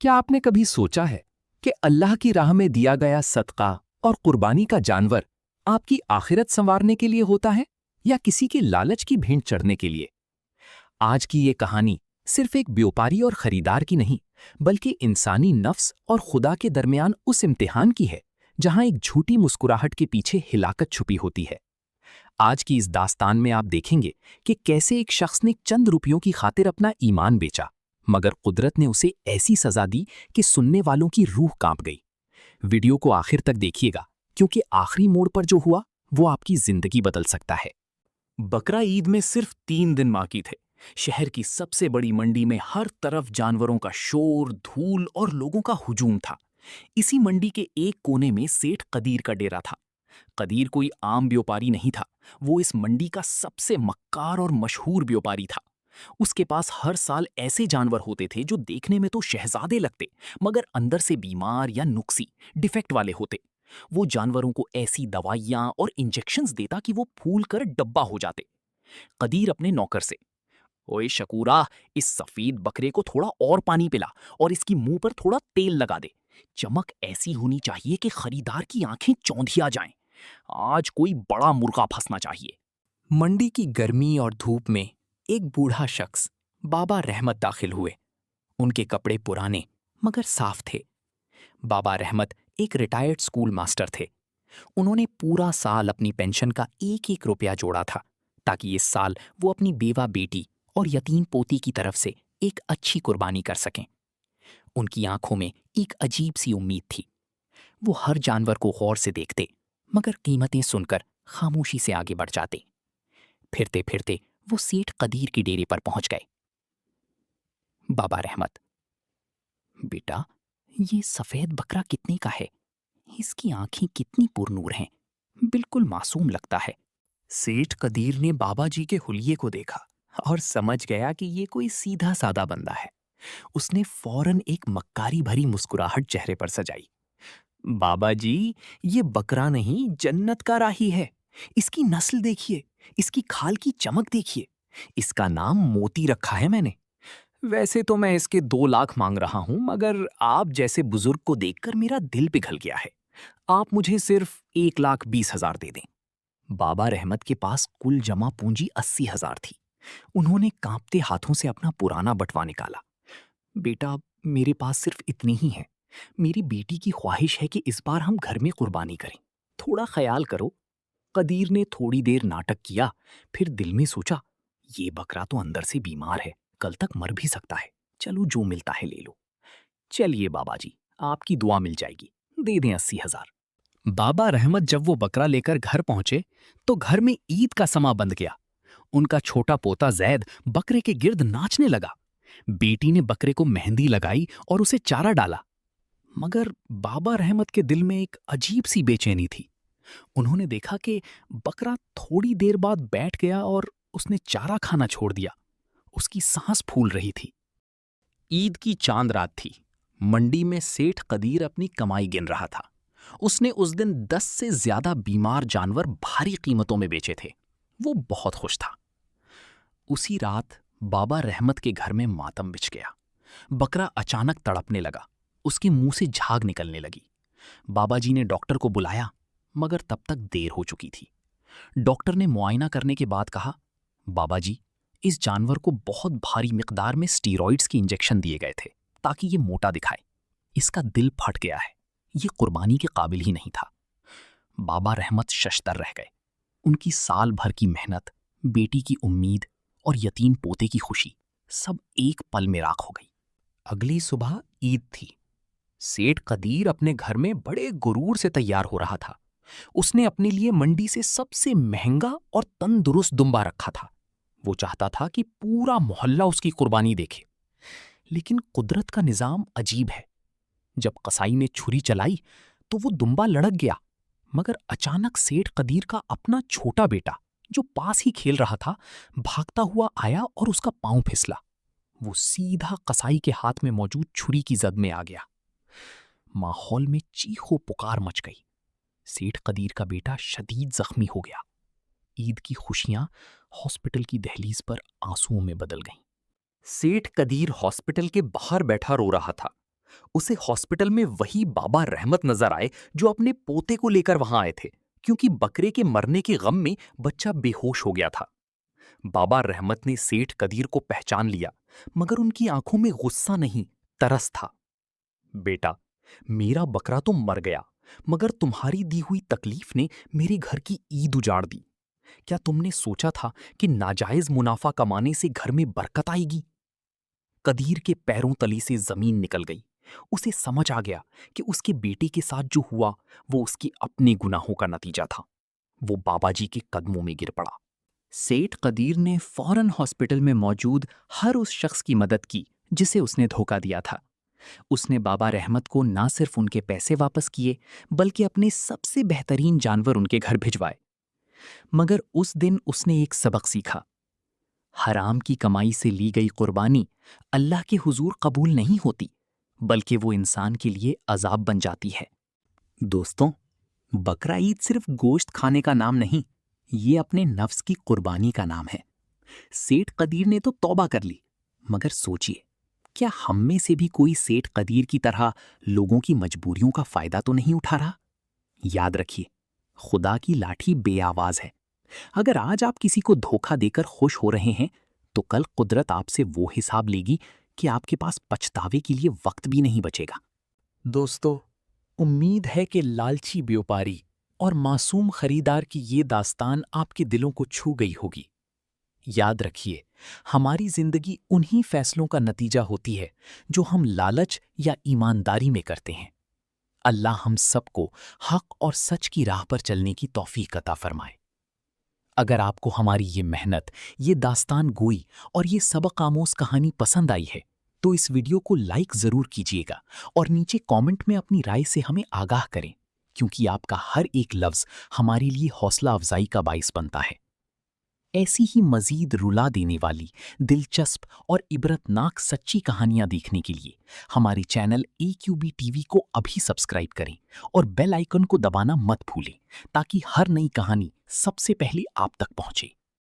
क्या आपने कभी सोचा है कि अल्लाह की राह में दिया गया सदका और कुर्बानी का जानवर आपकी आखिरत संवारने के लिए होता है या किसी के लालच की भेंट चढ़ने के लिए? आज की ये कहानी सिर्फ एक व्यापारी और खरीदार की नहीं, बल्कि इंसानी नफ्स और खुदा के दरमियान उस इम्तिहान की है जहां एक झूठी मुस्कुराहट के पीछे हिलाकत छुपी होती है। आज की इस दास्तान में आप देखेंगे कि कैसे एक शख्स ने चंद रुपयों की खातिर अपना ईमान बेचा, मगर कुदरत ने उसे ऐसी सजा दी कि सुनने वालों की रूह कांप गई। वीडियो को आखिर तक देखिएगा, क्योंकि आखिरी मोड़ पर जो हुआ वो आपकी जिंदगी बदल सकता है। बकरा ईद में सिर्फ 3 दिन बाकी थे। शहर की सबसे बड़ी मंडी में हर तरफ जानवरों का शोर, धूल और लोगों का हुजूम था। इसी मंडी के एक कोने में सेठ कदीर का डेरा था। कदीर कोई आम व्यापारी नहीं था, वो इस मंडी का सबसे मक्कार और मशहूर व्यापारी था। उसके पास हर साल ऐसे जानवर होते थे जो देखने में तो शहजादे लगते, मगर अंदर से बीमार या नुक्सी, डिफेक्ट वाले होते। वो जानवरों को ऐसी दवाइयां और इंजेक्शंस देता कि वो फूल कर डब्बा हो जाते। कदीर अपने नौकर से, ओए शकूरा, इस सफेद बकरे को थोड़ा और पानी पिला और इसकी मुंह पर थोड़ा तेल लगा दे। चमक ऐसी होनी चाहिए कि खरीदार की आंखें चौंधिया जाएं। आज कोई बड़ा मुर्गा फंसना चाहिए। मंडी की गर्मी और धूप में एक बूढ़ा शख्स बाबा रहमत दाखिल हुए। उनके कपड़े पुराने मगर साफ थे। बाबा रहमत एक रिटायर्ड स्कूल मास्टर थे। उन्होंने पूरा साल अपनी पेंशन का एक एक रुपया जोड़ा था, ताकि इस साल वो अपनी बेवा बेटी और यतीम पोती की तरफ से एक अच्छी कुर्बानी कर सकें। उनकी आंखों में एक अजीब सी उम्मीद थी। वो हर जानवर को गौर से देखते, मगर कीमतें सुनकर खामोशी से आगे बढ़ जाते। फिरते फिरते वो सेठ कदीर के डेरे पर पहुंच गए। बाबा रहमत, बेटा, ये सफेद बकरा कितने का है? इसकी आंखें कितनी पुरनूर हैं, बिल्कुल मासूम लगता है। सेठ कदीर ने बाबा जी के हुलिये को देखा और समझ गया कि ये कोई सीधा सादा बंदा है। उसने फौरन एक मक्कारी भरी मुस्कुराहट चेहरे पर सजाई। बाबा जी, ये बकरा नहीं, जन्नत का राही है। इसकी नस्ल देखिए, इसकी खाल की चमक देखिए। इसका नाम मोती रखा है मैंने। वैसे तो मैं इसके 2 लाख मांग रहा हूं, मगर आप जैसे बुजुर्ग को देखकर मेरा दिल पिघल गया है। आप मुझे सिर्फ 1,20,000 दे दें। बाबा रहमत के पास कुल जमा पूंजी 80,000 थी। उन्होंने कांपते हाथों से अपना पुराना बटवा निकाला। बेटा, मेरे पास सिर्फ इतनी ही है। मेरी बेटी की ख्वाहिश है कि इस बार हम घर में कुर्बानी करें। थोड़ा ख्याल करो। कदीर ने थोड़ी देर नाटक किया, फिर दिल में सोचा, ये बकरा तो अंदर से बीमार है, कल तक मर भी सकता है। चलो, जो मिलता है ले लो। चलिए बाबा जी, आपकी दुआ मिल जाएगी, दे दें 80,000। बाबा रहमत जब वो बकरा लेकर घर पहुंचे तो घर में ईद का समा बंध गया। उनका छोटा पोता जैद बकरे के गिर्द नाचने लगा। बेटी ने बकरे को मेहंदी लगाई और उसे चारा डाला। मगर बाबा रहमत के दिल में एक अजीब सी बेचैनी थी। उन्होंने देखा कि बकरा थोड़ी देर बाद बैठ गया और उसने चारा खाना छोड़ दिया। उसकी सांस फूल रही थी। ईद की चांद रात थी। मंडी में सेठ कदीर अपनी कमाई गिन रहा था। उसने उस दिन 10 से ज्यादा बीमार जानवर भारी कीमतों में बेचे थे। वो बहुत खुश था। उसी रात बाबा रहमत के घर में मातम बिछ गया। बकरा अचानक तड़पने लगा। उसके मुंह से झाग निकलने लगी। बाबा जी ने डॉक्टर को बुलाया, मगर तब तक देर हो चुकी थी। डॉक्टर ने मुआयना करने के बाद कहा, बाबा जी, इस जानवर को बहुत भारी मिकदार में स्टीरॉइड्स के इंजेक्शन दिए गए थे ताकि ये मोटा दिखाए। इसका दिल फट गया है, ये कुर्बानी के काबिल ही नहीं था। बाबा रहमत शशदर रह गए। उनकी साल भर की मेहनत, बेटी की उम्मीद और यतीम पोते की खुशी सब एक पल में राख हो गई। अगली सुबह ईद थी। सेठ कदीर अपने घर में बड़े गुरूर से तैयार हो रहा था। उसने अपने लिए मंडी से सबसे महंगा और तंदुरुस्त दुम्बा रखा था। वो चाहता था कि पूरा मोहल्ला उसकी कुर्बानी देखे। लेकिन कुदरत का निजाम अजीब है। जब कसाई ने छुरी चलाई तो वो दुम्बा लड़क गया, मगर अचानक सेठ कदीर का अपना छोटा बेटा, जो पास ही खेल रहा था, भागता हुआ आया और उसका पांव फिसला। वो सीधा कसाई के हाथ में मौजूद छुरी की जद में आ गया। माहौल में चीखो पुकार मच गई। सेठ कदीर का बेटा शदीद जख्मी हो गया। ईद की खुशियां हॉस्पिटल की दहलीज पर आंसुओं में बदल गईं। सेठ कदीर हॉस्पिटल के बाहर बैठा रो रहा था। उसे हॉस्पिटल में वही बाबा रहमत नजर आए जो अपने पोते को लेकर वहां आए थे, क्योंकि बकरे के मरने के गम में बच्चा बेहोश हो गया था। बाबा रहमत ने सेठ कदीर को पहचान लिया, मगर उनकी आंखों में गुस्सा नहीं, तरस था। बेटा, मेरा बकरा तो मर गया, मगर तुम्हारी दी हुई तकलीफ ने मेरे घर की ईद उजाड़ दी। क्या तुमने सोचा था कि नाजायज मुनाफा कमाने से घर में बरकत आएगी? कदीर के पैरों तले से जमीन निकल गई। उसे समझ आ गया कि उसके बेटे के साथ जो हुआ वो उसके अपने गुनाहों का नतीजा था। वो बाबाजी के कदमों में गिर पड़ा। सेठ कदीर ने फौरन हॉस्पिटल में मौजूद हर उस शख्स की मदद की जिसे उसने धोखा दिया था। उसने बाबा रहमत को ना सिर्फ उनके पैसे वापस किए, बल्कि अपने सबसे बेहतरीन जानवर उनके घर भिजवाए। मगर उस दिन उसने एक सबक सीखा। हराम की कमाई से ली गई कुर्बानी अल्लाह के हुजूर कबूल नहीं होती, बल्कि वो इंसान के लिए अजाब बन जाती है। दोस्तों, बकरा ईद सिर्फ गोश्त खाने का नाम नहीं, ये अपने नफ्स की कुर्बानी का नाम है। सेठ कदीर ने तो तौबा कर ली, मगर सोचिए, क्या हम में से भी कोई सेठ कदीर की तरह लोगों की मजबूरियों का फायदा तो नहीं उठा रहा? याद रखिए, खुदा की लाठी बेआवाज है। अगर आज आप किसी को धोखा देकर खुश हो रहे हैं, तो कल कुदरत आपसे वो हिसाब लेगी कि आपके पास पछतावे के लिए वक्त भी नहीं बचेगा। दोस्तों, उम्मीद है कि लालची व्यापारी और मासूम खरीदार की ये दास्तान आपके दिलों को छू गई होगी। याद रखिए, हमारी जिंदगी उन्हीं फैसलों का नतीजा होती है जो हम लालच या ईमानदारी में करते हैं। अल्लाह हम सबको हक और सच की राह पर चलने की तौफीक अता फरमाए। अगर आपको हमारी ये मेहनत, ये दास्तान गोई और ये सबक आमोज कहानी पसंद आई है, तो इस वीडियो को लाइक ज़रूर कीजिएगा और नीचे कमेंट में अपनी राय से हमें आगाह करें, क्योंकि आपका हर एक लफ्ज़ हमारे लिए हौसला अफजाई का बाइस बनता है। ऐसी ही मज़ीद रुला देने वाली, दिलचस्प और इबरतनाक सच्ची कहानियाँ देखने के लिए हमारे चैनल AQB TV को अभी सब्सक्राइब करें और बेल आइकन को दबाना मत भूलें, ताकि हर नई कहानी सबसे पहले आप तक पहुँचे।